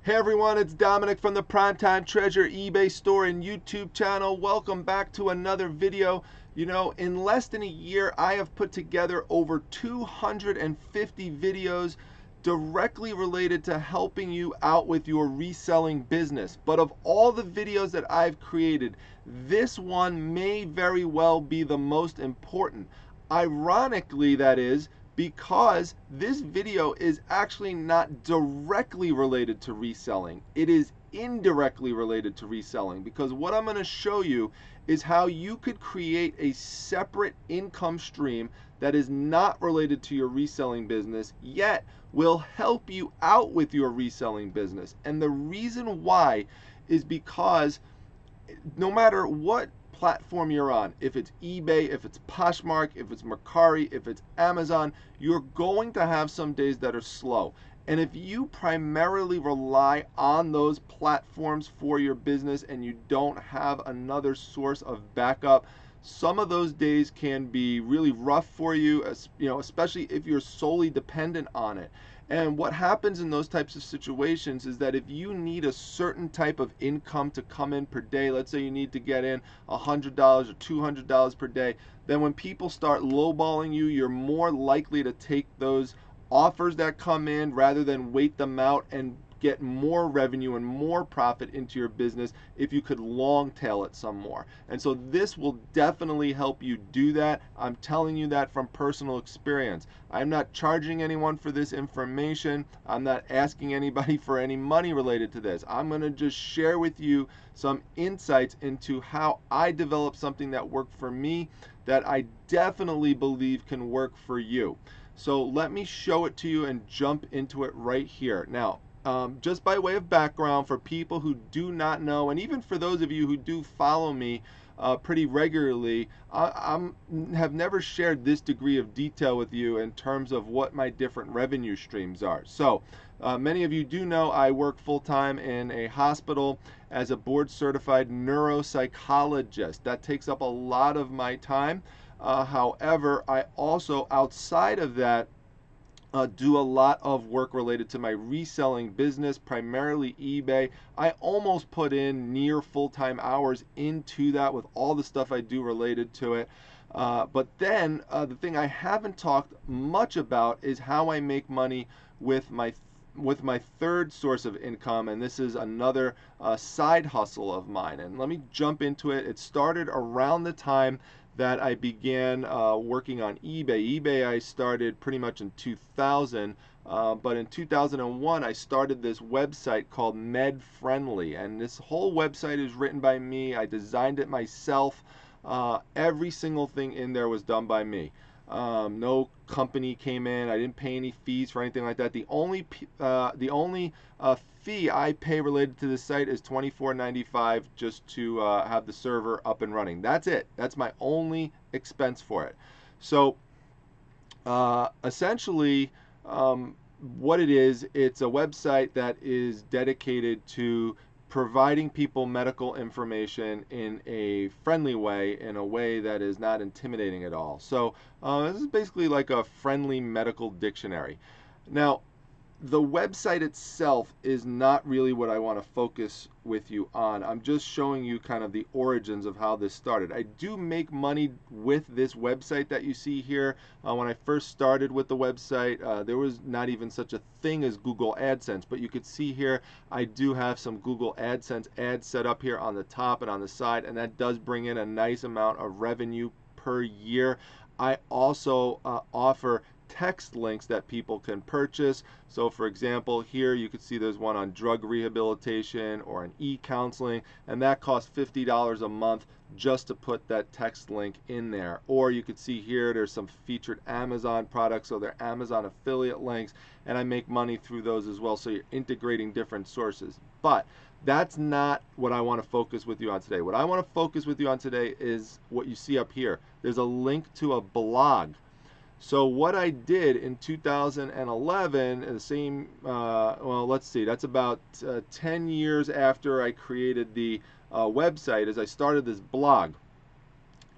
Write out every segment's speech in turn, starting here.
Hey everyone, it's Dominic from the Primetime Treasure eBay store and YouTube channel. Welcome back to another video. You know, in less than a year, I have put together over 250 videos directly related to helping you out with your reselling business. But of all the videos that I've created, this one may very well be the most important. Ironically, that is, because this video is actually not directly related to reselling. It is indirectly related to reselling, because what I'm going to show you is how you could create a separate income stream that is not related to your reselling business, yet will help you out with your reselling business. And the reason why is because no matter what platform you're on, if it's eBay, if it's Poshmark, if it's Mercari, if it's Amazon, you're going to have some days that are slow. And if you primarily rely on those platforms for your business and you don't have another source of backup, some of those days can be really rough for you, especially if you're solely dependent on it. And what happens in those types of situations is that if you need a certain type of income to come in per day, let's say you need to get in $100 or $200 per day, then when people start lowballing you, you're more likely to take those offers that come in rather than wait them out and get more revenue and more profit into your business if you could long tail it some more. And so this will definitely help you do that. I'm telling you that from personal experience. I'm not charging anyone for this information. I'm not asking anybody for any money related to this. I'm going to just share with you some insights into how I developed something that worked for me that I definitely believe can work for you. So let me show it to you and jump into it right here. Now, just by way of background for people who do not know, and even for those of you who do follow me pretty regularly, I have never shared this degree of detail with you in terms of what my different revenue streams are. So many of you do know I work full-time in a hospital as a board-certified neuropsychologist. That takes up a lot of my time. However, I also, outside of that, do a lot of work related to my reselling business, primarily eBay. I almost put in near full-time hours into that with all the stuff I do related to it. But then the thing I haven't talked much about is how I make money with my third source of income, and this is another side hustle of mine. And let me jump into it. It started around the time that I began working on eBay. eBay I started pretty much in 2000, but in 2001 I started this website called MedFriendly, and this whole website is written by me. I designed it myself. Every single thing in there was done by me. No company came in. I didn't pay any fees for anything like that. The only fee I pay related to this site is $24.95 just to have the server up and running. That's it. That's my only expense for it. So essentially, what it is, it's a website that is dedicated to providing people medical information in a friendly way, in a way that is not intimidating at all. So this is basically like a friendly medical dictionary. Now, the website itself is not really what I want to focus with you on. I'm just showing you kind of the origins of how this started. I do make money with this website that you see here. When I first started with the website, there was not even such a thing as Google AdSense, but you could see here I do have some Google AdSense ads set up here on the top and on the side, and that does bring in a nice amount of revenue per year. I also offer text links that people can purchase. So for example, here you could see there's one on drug rehabilitation or an e-counseling, and that costs $50 a month just to put that text link in there. Or you could see here there's some featured Amazon products, so they're Amazon affiliate links, and I make money through those as well. So you're integrating different sources. But that's not what I want to focus with you on today. What I want to focus with you on today is what you see up here. There's a link to a blog. So what I did in 2011, the same, well, let's see, that's about 10 years after I created the website, as I started this blog.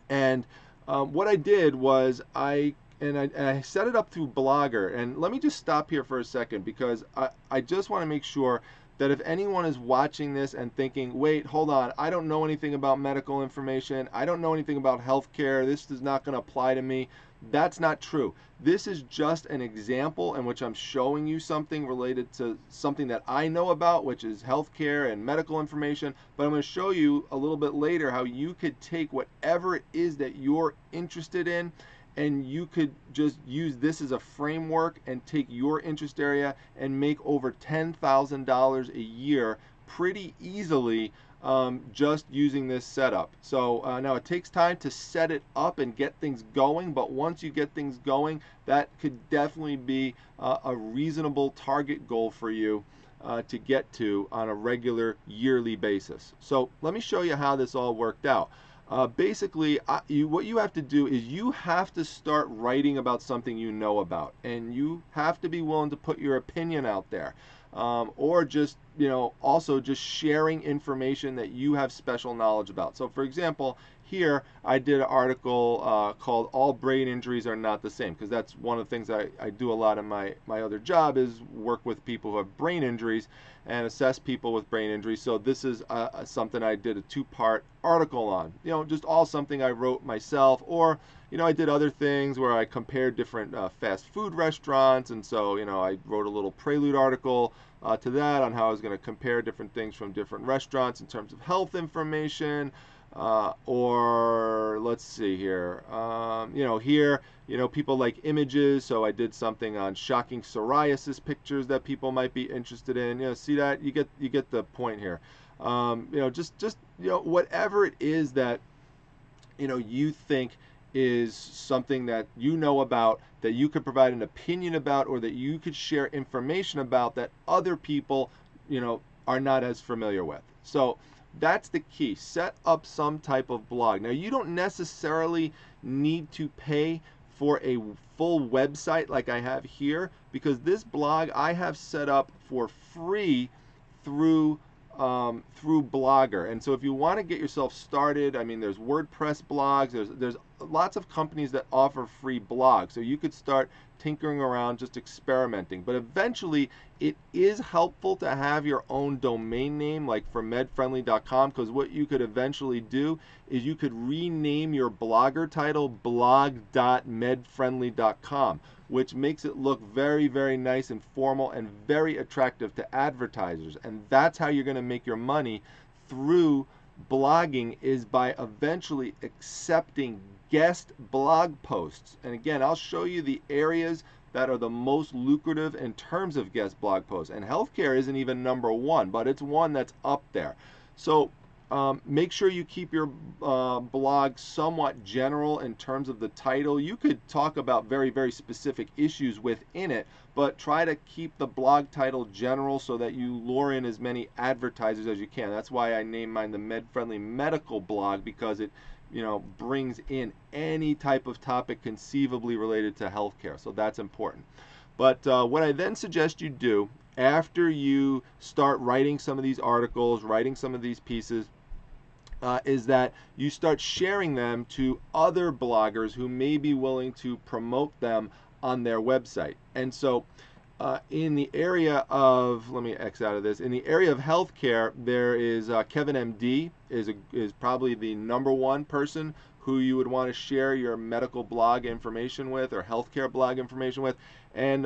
And what I did was I set it up through Blogger. And let me just stop here for a second, because I just want to make sure that if anyone is watching this and thinking, wait, hold on, I don't know anything about medical information, I don't know anything about healthcare, this is not going to apply to me, that's not true. This is just an example in which I'm showing you something related to something that I know about, which is healthcare and medical information, but I'm going to show you a little bit later how you could take whatever it is that you're interested in, and you could just use this as a framework and take your interest area and make over $10,000 a year pretty easily just using this setup. So now it takes time to set it up and get things going, but once you get things going, that could definitely be a reasonable target goal for you to get to on a regular yearly basis. So let me show you how this all worked out. Basically, what you have to do is you have to start writing about something you know about, and you have to be willing to put your opinion out there, or just, also just sharing information that you have special knowledge about. So for example, here I did an article called "All Brain Injuries Are Not the Same," because that's one of the things I do a lot in my other job, is work with people who have brain injuries and assess people with brain injuries. So this is something I did a two-part article on, just all something I wrote myself, or I did other things where I compared different fast food restaurants, and so I wrote a little prelude article to that on how I was going to compare different things from different restaurants in terms of health information. Or let's see here, here, people like images, so I did something on shocking psoriasis pictures that people might be interested in. See that? You get the point here. Just whatever it is that you think is something that you know about, that you could provide an opinion about, or that you could share information about that other people are not as familiar with. So that's the key. Set up some type of blog. Now, you don't necessarily need to pay for a full website like I have here, because this blog I have set up for free through Blogger. And so if you want to get yourself started, I mean, there's WordPress blogs, there's lots of companies that offer free blogs, so you could start tinkering around, just experimenting. But eventually it is helpful to have your own domain name, like for MedFriendly.com, because what you could eventually do is you could rename your blogger title blog.medfriendly.com, which makes it look very, very nice and formal and very attractive to advertisers. And that's how you're going to make your money through blogging, is by eventually accepting guest blog posts. And again, I'll show you the areas that are the most lucrative in terms of guest blog posts. And healthcare isn't even number one, but it's one that's up there. So make sure you keep your blog somewhat general in terms of the title. You could talk about very, very specific issues within it, but try to keep the blog title general so that you lure in as many advertisers as you can. That's why I named mine the MedFriendly Medical Blog, because it brings in any type of topic conceivably related to healthcare. So that's important. But what I then suggest you do after you start writing some of these articles, writing some of these pieces, is that you start sharing them to other bloggers who may be willing to promote them on their website. And so in the area of, let me X out of this, in the area of healthcare, there is Kevin MD is probably the #1 person who you would want to share your medical blog information with, or healthcare blog information with. And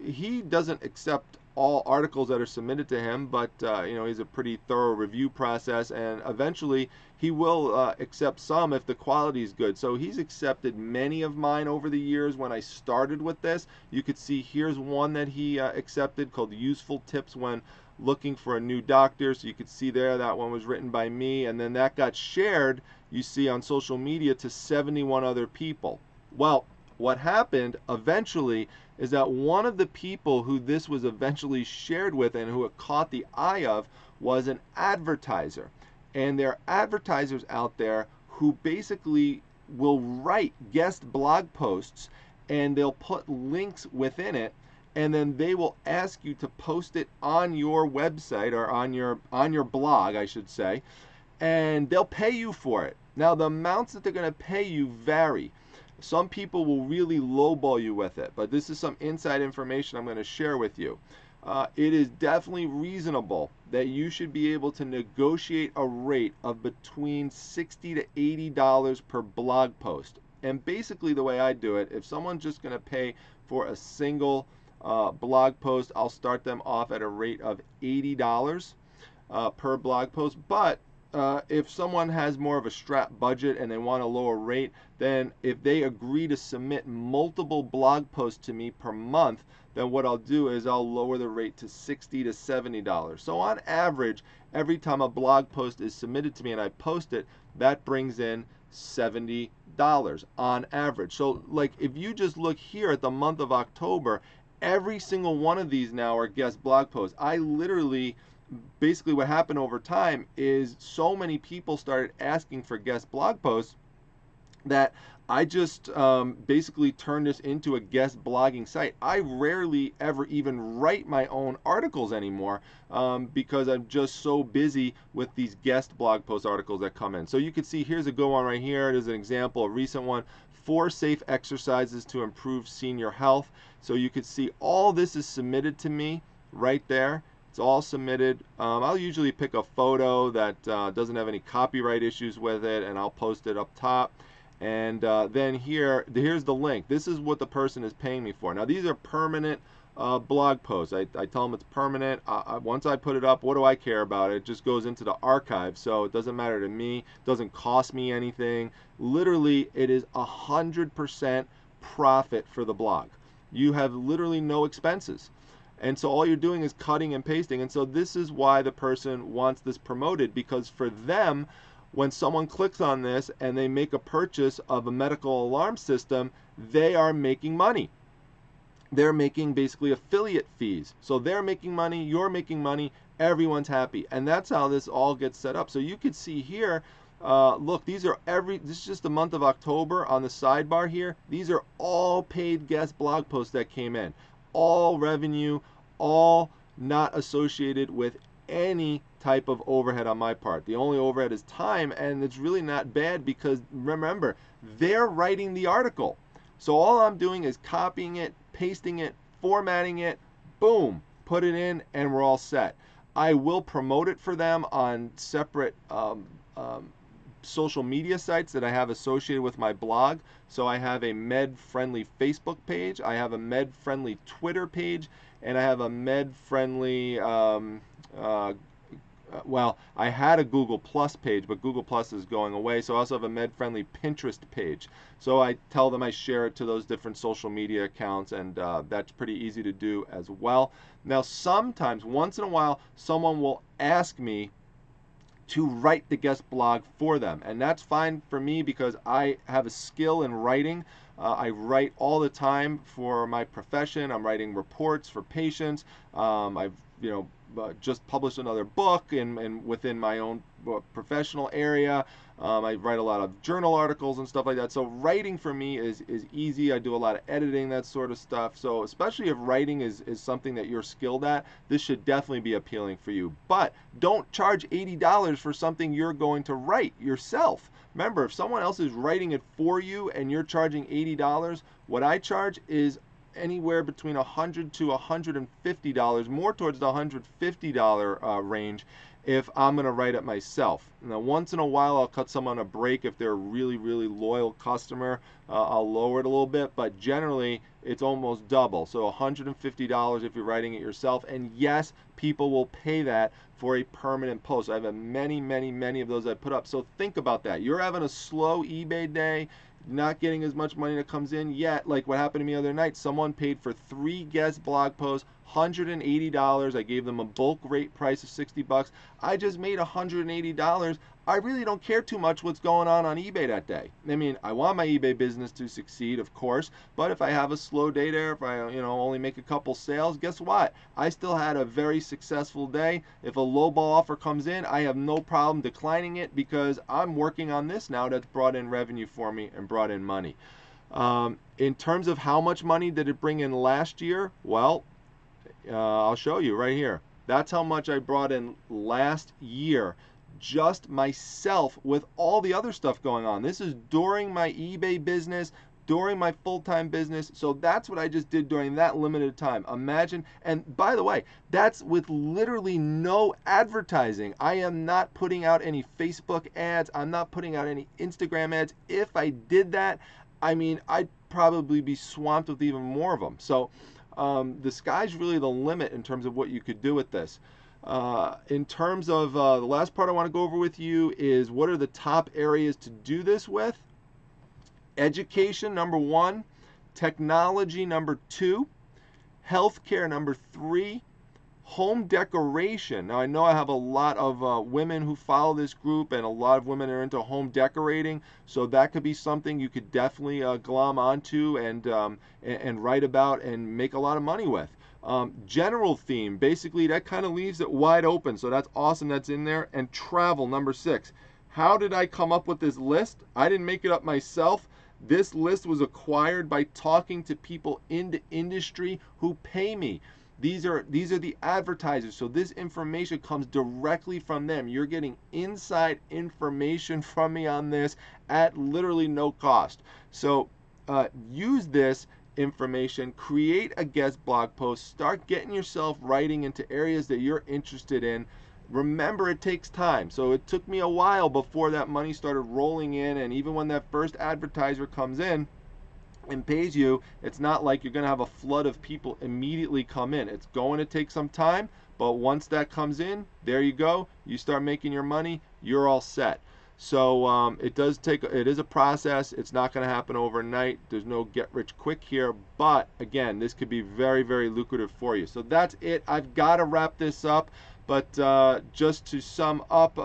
he doesn't accept all articles that are submitted to him, but he's a pretty thorough review process, and eventually he will accept some if the quality is good. So he's accepted many of mine over the years. When I started with this, you could see here's one that he accepted called Useful Tips When Looking for a New Doctor. So you could see there that one was written by me, and then that got shared, you see, on social media to 71 other people. Well, what happened eventually is that one of the people who this was eventually shared with and who it caught the eye of was an advertiser. And there are advertisers out there who basically will write guest blog posts, and they'll put links within it, and then they will ask you to post it on your website, or on your blog, I should say, and they'll pay you for it. Now, the amounts that they're going to pay you vary. Some people will really lowball you with it, but this is some inside information I'm going to share with you. it is definitely reasonable that you should be able to negotiate a rate of between $60 to $80 per blog post. And basically the way I do it, if someone's just going to pay for a single blog post, I'll start them off at a rate of $80 per blog post. But if someone has more of a strap budget and they want a lower rate, then if they agree to submit multiple blog posts to me per month, then what I'll do is I'll lower the rate to $60 to $70. So on average, every time a blog post is submitted to me and I post it, that brings in $70 on average. So like if you just look here at the month of October, every single one of these now are guest blog posts. I literally, basically what happened over time is so many people started asking for guest blog posts that I just basically turned this into a guest blogging site. I rarely ever even write my own articles anymore because I'm just so busy with these guest blog post articles that come in. So you can see here's a good one right here. There's an example, a recent one, 4 safe exercises to improve senior health. So you can see all this is submitted to me right there. It's all submitted. I'll usually pick a photo that doesn't have any copyright issues with it, and I'll post it up top. And then here's the link. This is what the person is paying me for. Now these are permanent blog posts. I tell them it's permanent. Once I put it up, what do I care about it? It just goes into the archive, so it doesn't matter to me. It doesn't cost me anything. Literally, it is 100% profit for the blog. You have literally no expenses. And so all you're doing is cutting and pasting. And so this is why the person wants this promoted, because for them, when someone clicks on this and they make a purchase of a medical alarm system, they are making money. They're making basically affiliate fees. So they're making money, you're making money, everyone's happy. And that's how this all gets set up. So you can see here, look, this is just the month of October on the sidebar here. These are all paid guest blog posts that came in. All revenue, all not associated with any type of overhead on my part. The only overhead is time, and it's really not bad because remember, they're writing the article. So all I'm doing is copying it, pasting it, formatting it, boom, put it in, and we're all set. I will promote it for them on separate social media sites that I have associated with my blog. So I have a MedFriendly Facebook page, I have a MedFriendly Twitter page, and I have a MedFriendly well, I had a Google Plus page, but Google Plus is going away. So I also have a MedFriendly Pinterest page. So I tell them I share it to those different social media accounts, and that's pretty easy to do as well. Now, sometimes, once in a while, someone will ask me to write the guest blog for them, and that's fine for me because I have a skill in writing. I write all the time for my profession. I'm writing reports for patients. I've just published another book and within my own professional area. I write a lot of journal articles and stuff like that. So writing for me is easy. I do a lot of editing, that sort of stuff. So especially if writing is something that you're skilled at, this should definitely be appealing for you. But don't charge $80 for something you're going to write yourself. Remember, if someone else is writing it for you and you're charging $80, what I charge is anywhere between $100 to $150, more towards the $150 range if I'm going to write it myself. Now, once in a while, I'll cut someone a break if they're a really, really loyal customer. I'll lower it a little bit, but generally, it's almost double. So $150 if you're writing it yourself. And yes, people will pay that for a permanent post. I have many, many, many of those I put up. So think about that. You're having a slow eBay day, not getting as much money that comes in yet. Like what happened to me the other night, someone paid for 3 guest blog posts, $180. I gave them a bulk rate price of $60. I just made $180. I really don't care too much what's going on eBay that day. I mean, I want my eBay business to succeed, of course, but if I have a slow day there, if I only make a couple sales, guess what? I still had a very successful day. If a lowball offer comes in, I have no problem declining it because I'm working on this now that's brought in revenue for me and brought in money. In terms of how much money did it bring in last year, well, I'll show you right here. That's how much I brought in last year, just myself with all the other stuff going on. This is during my eBay business, during my full-time business. So that's what I just did during that limited time. Imagine, and by the way, that's with literally no advertising. I am not putting out any Facebook ads. I'm not putting out any Instagram ads. If I did that, I mean, I'd probably be swamped with even more of them. So the sky's really the limit in terms of what you could do with this. In terms of the last part I want to go over with you is what are the top areas to do this with. Education, number 1. Technology, number 2. Healthcare, number 3. Home decoration. Now I know I have a lot of women who follow this group, and a lot of women are into home decorating, so that could be something you could definitely glom onto and write about and make a lot of money with. General theme, basically that kind of leaves it wide open, so that's awesome, that's in there. And travel, number 6. How did I come up with this list? I didn't make it up myself. This list was acquired by talking to people in the industry who pay me. These are the advertisers, so this information comes directly from them. You're getting inside information from me on this at literally no cost. So use this information, create a guest blog post, start getting yourself writing into areas that you're interested in. Remember, it takes time. So it took me a while before that money started rolling in, and even when that first advertiser comes in and pays you, it's not like you're going to have a flood of people immediately come in. It's going to take some time, but once that comes in, there you go. You start making your money, you're all set. So it is a process. It's not going to happen overnight. There's no get rich quick here, but again, this could be very, very lucrative for you. So that's it. I've got to wrap this up. But just to sum up,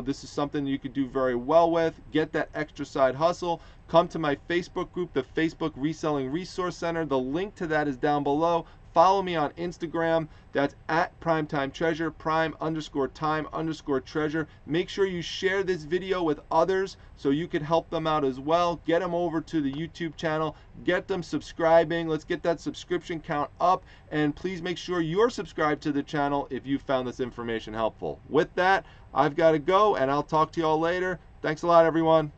this is something you could do very well with. Get that extra side hustle. Come to my Facebook group, the Facebook Reselling Resource Center. The link to that is down below. Follow me on Instagram. That's at Primetime Treasure, prime_time_treasure. Make sure you share this video with others so you can help them out as well. Get them over to the YouTube channel. Get them subscribing. Let's get that subscription count up. And please make sure you're subscribed to the channel if you found this information helpful. With that, I've got to go, and I'll talk to you all later. Thanks a lot, everyone.